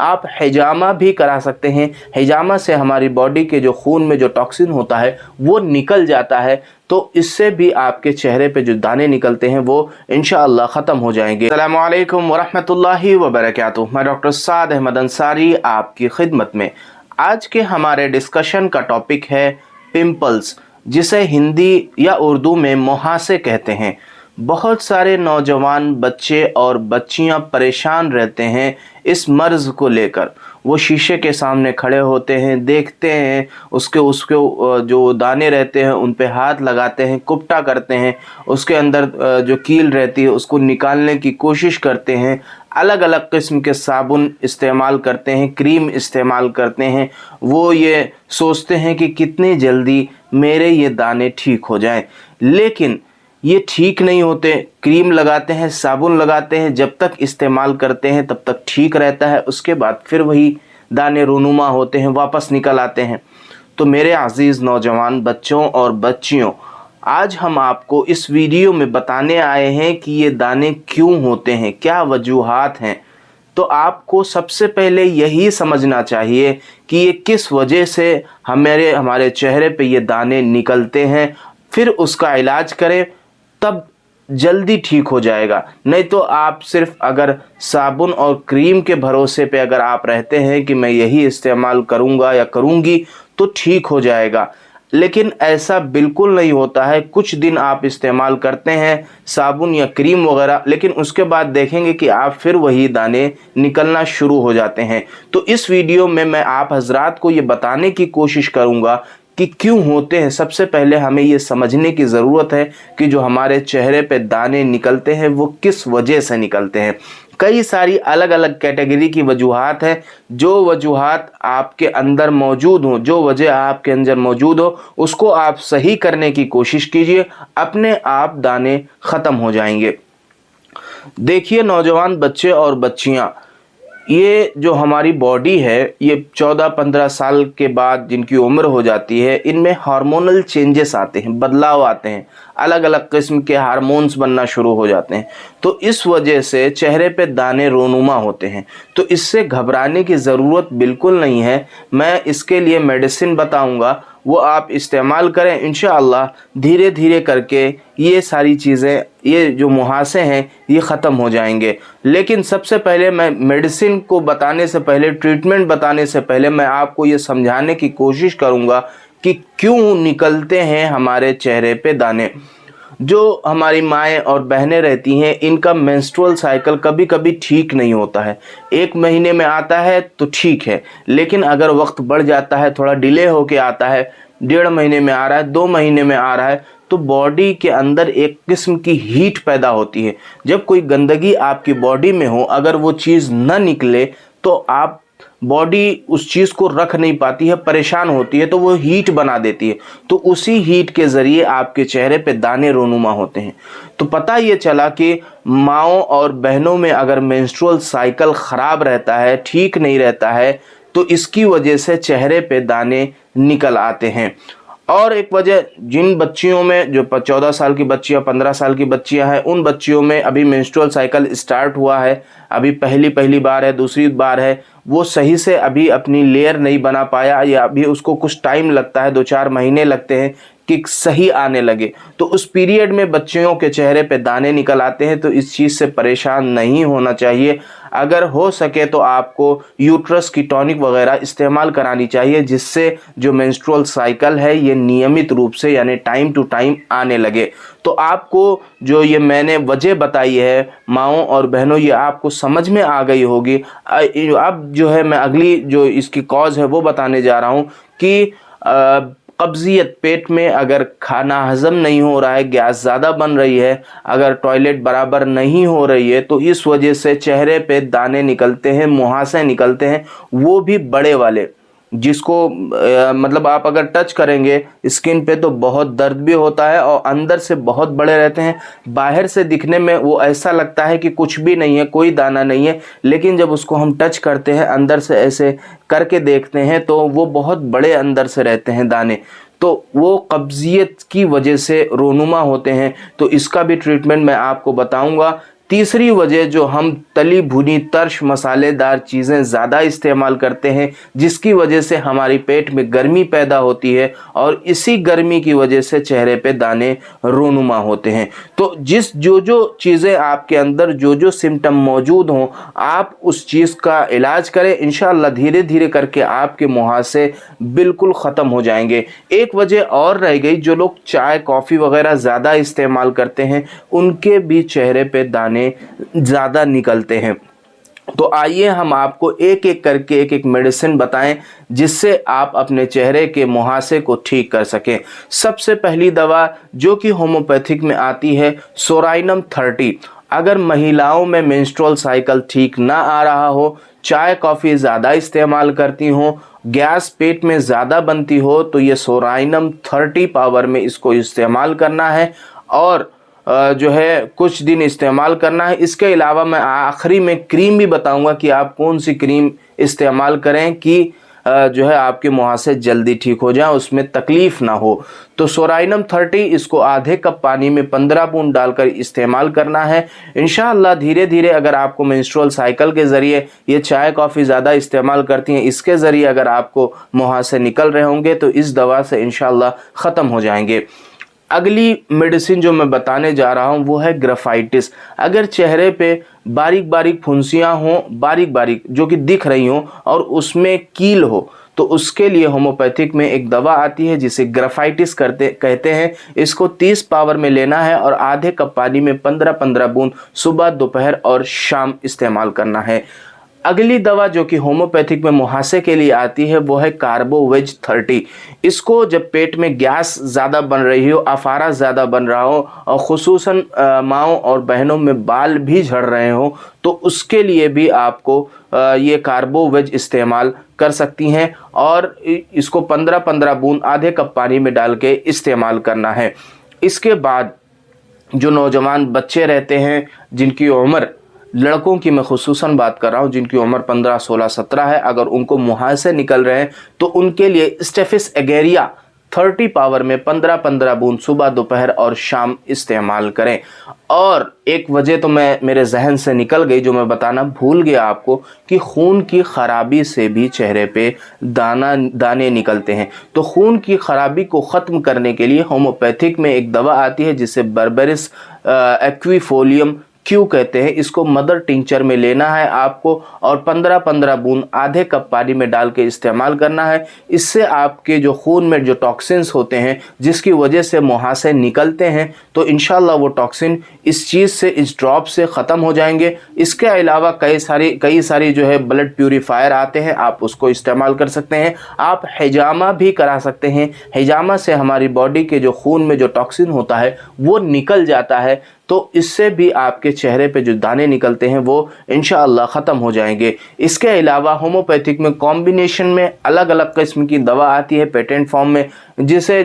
आप हिजामा भी करा सकते हैं। हिजामा से हमारी बॉडी के जो खून में जो टॉक्सिन होता है वो निकल जाता है, तो इससे भी आपके चेहरे पे जो दाने निकलते हैं वो इंशाअल्लाह ख़त्म हो जाएंगे। अस्सलामु अलैकुम वरहमतुल्लाहि वबरकातुहू। मैं डॉक्टर साद अहमद अंसारी आपकी खिदमत में। आज के हमारे डिस्कशन का टॉपिक है पिंपल्स, जिसे हिंदी या उर्दू में मुहासे कहते हैं। बहुत सारे नौजवान बच्चे और बच्चियां परेशान रहते हैं इस मर्ज़ को लेकर। वो शीशे के सामने खड़े होते हैं, देखते हैं उसके जो दाने रहते हैं उन पे हाथ लगाते हैं, कुप्टा करते हैं, उसके अंदर जो कील रहती है उसको निकालने की कोशिश करते हैं, अलग अलग किस्म के साबुन इस्तेमाल करते हैं, क्रीम इस्तेमाल करते हैं। वो ये सोचते हैं कि कितनी जल्दी मेरे ये दाने ठीक हो जाएं, लेकिन ये ठीक नहीं होते। क्रीम लगाते हैं, साबुन लगाते हैं, जब तक इस्तेमाल करते हैं तब तक ठीक रहता है, उसके बाद फिर वही दाने रूनुमा होते हैं, वापस निकल आते हैं। तो मेरे अजीज़ नौजवान बच्चों और बच्चियों, आज हम आपको इस वीडियो में बताने आए हैं कि ये दाने क्यों होते हैं, क्या वजूहात हैं। तो आपको सबसे पहले यही समझना चाहिए कि ये किस वजह से हमारे चेहरे पे ये दाने निकलते हैं, फिर उसका इलाज करें, तब जल्दी ठीक हो जाएगा। नहीं तो आप सिर्फ अगर साबुन और क्रीम के भरोसे पे अगर आप रहते हैं कि मैं यही इस्तेमाल करूँगा या करूँगी तो ठीक हो जाएगा, लेकिन ऐसा बिल्कुल नहीं होता है। कुछ दिन आप इस्तेमाल करते हैं साबुन या क्रीम वगैरह, लेकिन उसके बाद देखेंगे कि आप फिर वही दाने निकलना शुरू हो जाते हैं। तो इस वीडियो में मैं आप हजरात को ये बताने की कोशिश करूँगा कि क्यों होते हैं। सबसे पहले हमें ये समझने की ज़रूरत है कि जो हमारे चेहरे पे दाने निकलते हैं वो किस वजह से निकलते हैं। कई सारी अलग अलग कैटेगरी की वजूहात है। जो वजूहात आपके अंदर मौजूद हो, जो वजह आपके अंदर मौजूद हो, उसको आप सही करने की कोशिश कीजिए, अपने आप दाने ख़त्म हो जाएंगे। देखिए नौजवान बच्चे और बच्चियां, ये जो हमारी बॉडी है, ये 14-15 साल के बाद जिनकी उम्र हो जाती है, इनमें हार्मोनल चेंजेस आते हैं, बदलाव आते हैं, अलग अलग किस्म के हार्मोन्स बनना शुरू हो जाते हैं। तो इस वजह से चेहरे पे दाने रोनुमा होते हैं। तो इससे घबराने की ज़रूरत बिल्कुल नहीं है। मैं इसके लिए मेडिसिन बताऊंगा, वो आप इस्तेमाल करें, इंशाअल्लाह धीरे धीरे करके ये सारी चीज़ें, ये जो मुहासे हैं ये ख़त्म हो जाएंगे। लेकिन सबसे पहले मैं मेडिसिन को बताने से पहले, ट्रीटमेंट बताने से पहले, मैं आपको ये समझाने की कोशिश करूँगा कि क्यों निकलते हैं हमारे चेहरे पे दाने। जो हमारी माएँ और बहनें रहती हैं, इनका मेंस्ट्रुअल साइकिल कभी कभी ठीक नहीं होता है। 1 महीने में आता है तो ठीक है, लेकिन अगर वक्त बढ़ जाता है, थोड़ा डिले होके आता है, 1.5 महीने में आ रहा है, 2 महीने में आ रहा है, तो बॉडी के अंदर एक किस्म की हीट पैदा होती है। जब कोई गंदगी आपकी बॉडी में हो, अगर वो चीज़ न निकले तो आप बॉडी उस चीज़ को रख नहीं पाती है, परेशान होती है, तो वो हीट बना देती है। तो उसी हीट के ज़रिए आपके चेहरे पे दाने रोनुमा होते हैं। तो पता ये चला कि माँओं और बहनों में अगर मेंस्ट्रुअल साइकिल ख़राब रहता है, ठीक नहीं रहता है, तो इसकी वजह से चेहरे पे दाने निकल आते हैं। और एक वजह, जिन बच्चियों में, जो 14 साल की बच्चियां, 15 साल की बच्चियां हैं, उन बच्चियों में अभी मेंस्ट्रुअल साइकिल स्टार्ट हुआ है, अभी पहली बार है, दूसरी बार है, वो सही से अभी अपनी लेयर नहीं बना पाया, या अभी उसको कुछ टाइम लगता है, 2-4 महीने लगते हैं कि सही आने लगे। तो उस पीरियड में बच्चियों के चेहरे पे दाने निकल आते हैं। तो इस चीज़ से परेशान नहीं होना चाहिए। अगर हो सके तो आपको यूट्रस की टॉनिक वगैरह इस्तेमाल करानी चाहिए, जिससे जो मेंस्ट्रुअल साइकिल है ये नियमित रूप से, यानी टाइम टू टाइम आने लगे। तो आपको जो ये मैंने वजह बताई है माँओं और बहनों, ये आपको समझ में आ गई होगी। अब जो है मैं अगली जो इसकी कॉज है वो बताने जा रहा हूँ कि कब्जियत, पेट में अगर खाना हजम नहीं हो रहा है, गैस ज़्यादा बन रही है, अगर टॉयलेट बराबर नहीं हो रही है, तो इस वजह से चेहरे पे दाने निकलते हैं, मुहासे निकलते हैं, वो भी बड़े वाले, जिसको मतलब आप अगर टच करेंगे स्किन पे तो बहुत दर्द भी होता है और अंदर से बहुत बड़े रहते हैं। बाहर से दिखने में वो ऐसा लगता है कि कुछ भी नहीं है, कोई दाना नहीं है, लेकिन जब उसको हम टच करते हैं, अंदर से ऐसे करके देखते हैं, तो वो बहुत बड़े अंदर से रहते हैं दाने। तो वो कब्जियत की वजह से रोनुमा होते हैं। तो इसका भी ट्रीटमेंट मैं आपको बताऊंगा तीसरी वजह जो हम तली भुनी तर्श मसालेदार चीज़ें ज़्यादा इस्तेमाल करते हैं, जिसकी वजह से हमारी पेट में गर्मी पैदा होती है और इसी गर्मी की वजह से चेहरे पे दाने रूनुमा होते हैं। तो जो चीज़ें आपके अंदर जो सिम्टम मौजूद हों, आप उस चीज़ का इलाज करें। इंशाअल्लाह धीरे धीरे करके आपके मुहासे बिल्कुल ख़त्म हो जाएंगे। एक वजह और रह गई, जो लोग चाय कॉफ़ी वगैरह ज़्यादा इस्तेमाल करते हैं उनके भी चेहरे पे दाने ज़्यादा निकलते हैं। तो आइए हम आपको एक एक करके एक मेडिसिन बताएं जिससे आप अपने चेहरे के मुहासे को ठीक कर सकें। सबसे पहली दवा जो कि होम्योपैथिक में आती है, सोराइनम 30। अगर महिलाओं में मेंस्ट्रुअल साइकिल ठीक ना आ रहा हो, चाय कॉफ़ी ज़्यादा इस्तेमाल करती हो, गैस पेट में ज़्यादा बनती हो, तो ये सोराइनम 30 पावर में इसको इस्तेमाल करना है और जो है कुछ दिन इस्तेमाल करना है। इसके अलावा मैं आखिरी में क्रीम भी बताऊंगा कि आप कौन सी क्रीम इस्तेमाल करें कि जो है आपके मुहासे जल्दी ठीक हो जाए, उसमें तकलीफ़ ना हो। तो सोराइनम 30 इसको आधे कप पानी में 15 बूंद डालकर इस्तेमाल करना है। इंशाअल्लाह धीरे धीरे अगर आपको मेंस्ट्रुअल साइकिल के ज़रिए, ये चाय कॉफ़ी ज़्यादा इस्तेमाल करती हैं, इसके ज़रिए अगर आपको मुहासे निकल रहे होंगे तो इस दवा से इंशाअल्लाह ख़त्म हो जाएंगे। अगली मेडिसिन जो मैं बताने जा रहा हूँ वो है ग्राफाइटिस। अगर चेहरे पे बारीक बारीक फुंसियाँ हों, बारीक बारीक जो कि दिख रही हों और उसमें कील हो, तो उसके लिए होम्योपैथिक में एक दवा आती है जिसे ग्राफाइटिस कहते हैं। इसको 30 पावर में लेना है और आधे कप पानी में 15-15 बूंद सुबह, दोपहर और शाम इस्तेमाल करना है। अगली दवा जो कि होम्योपैथिक में मुहासे के लिए आती है वो है कार्बोवेज 30। इसको जब पेट में गैस ज़्यादा बन रही हो, अफारा ज़्यादा बन रहा हो और ख़ुसूसन माँओं और बहनों में बाल भी झड़ रहे हो, तो उसके लिए भी आपको ये कार्बोवेज इस्तेमाल कर सकती हैं और इसको 15-15 बूंद आधे कप पानी में डाल के इस्तेमाल करना है। इसके बाद जो नौजवान बच्चे रहते हैं जिनकी उम्र, लड़कों की मैं खुसूसन बात कर रहा हूँ, जिनकी उम्र 15, 16, 17 है, अगर उनको मुहासे निकल रहे हैं तो उनके लिए स्टेफिस एगेरिया 30 पावर में 15-15 बूंद सुबह, दोपहर और शाम इस्तेमाल करें। और एक वजह तो मेरे जहन से निकल गई जो मैं बताना भूल गया आपको, कि खून की ख़राबी से भी चेहरे पे दाने निकलते हैं। तो खून की ख़राबी को ख़त्म करने के लिए होम्योपैथिक में एक दवा आती है जिसे बर्बेरिस एक्विफोलियम क्यों कहते हैं। इसको मदर टिंचर में लेना है आपको और 15-15 बूंद आधे कप पानी में डाल के इस्तेमाल करना है। इससे आपके जो खून में जो टॉक्सिन्स होते हैं जिसकी वजह से मुहासे निकलते हैं, तो इंशाल्लाह वो टॉक्सिन इस चीज़ से, इस ड्रॉप से ख़त्म हो जाएंगे। इसके अलावा कई सारी जो है ब्लड प्यूरीफायर आते हैं, आप उसको इस्तेमाल कर सकते हैं। आप हिजामा भी करा सकते हैं। हिजामा से हमारी बॉडी के जो खून में जो टॉक्सिन होता है वो निकल जाता है, तो इससे भी आपके चेहरे पे जो दाने निकलते हैं वो इंशाअल्लाह ख़त्म हो जाएंगे। इसके अलावा होम्योपैथिक में कॉम्बिनेशन में अलग अलग किस्म की दवा आती है पेटेंट फॉर्म में, जैसे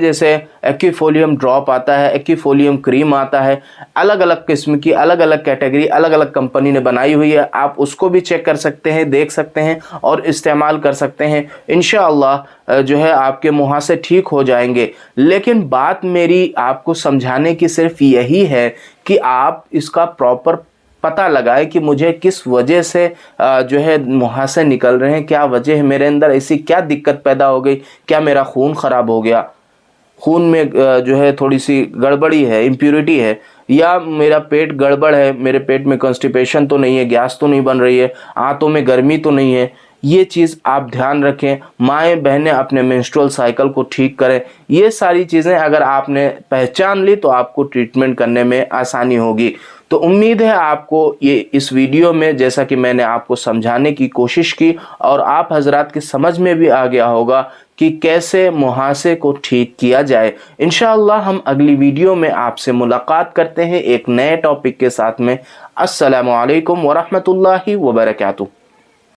एक्विफोलियम ड्रॉप आता है, एक्विफोलियम क्रीम आता है, अलग अलग किस्म की, अलग अलग कैटेगरी, अलग अलग कंपनी ने बनाई हुई है। आप उसको भी चेक कर सकते हैं, देख सकते हैं और इस्तेमाल कर सकते हैं। इंशाअल्लाह जो है आपके मुहासे ठीक हो जाएंगे। लेकिन बात मेरी आपको समझाने की सिर्फ यही है कि आप इसका प्रॉपर पता लगाए कि मुझे किस वजह से जो है मुहासे निकल रहे हैं, क्या वजह है, मेरे अंदर ऐसी क्या दिक्कत पैदा हो गई, क्या मेरा खून ख़राब हो गया, खून में जो है थोड़ी सी गड़बड़ी है, इम्प्योरिटी है, या मेरा पेट गड़बड़ है, मेरे पेट में कॉन्स्टिपेशन तो नहीं है, गैस तो नहीं बन रही है, आंतों में गर्मी तो नहीं है। ये चीज़ आप ध्यान रखें। माएँ बहनें अपने मेंस्ट्रुअल साइकिल को ठीक करें। ये सारी चीज़ें अगर आपने पहचान ली तो आपको ट्रीटमेंट करने में आसानी होगी। तो उम्मीद है आपको ये इस वीडियो में, जैसा कि मैंने आपको समझाने की कोशिश की और आप हजरात की समझ में भी आ गया होगा कि कैसे मुहासे को ठीक किया जाए। इंशाअल्लाह हम अगली वीडियो में आपसे मुलाकात करते हैं एक नए टॉपिक के साथ में। अस्सलामु अलैकुम वरहमतुल्लाहि वबरकातुहू।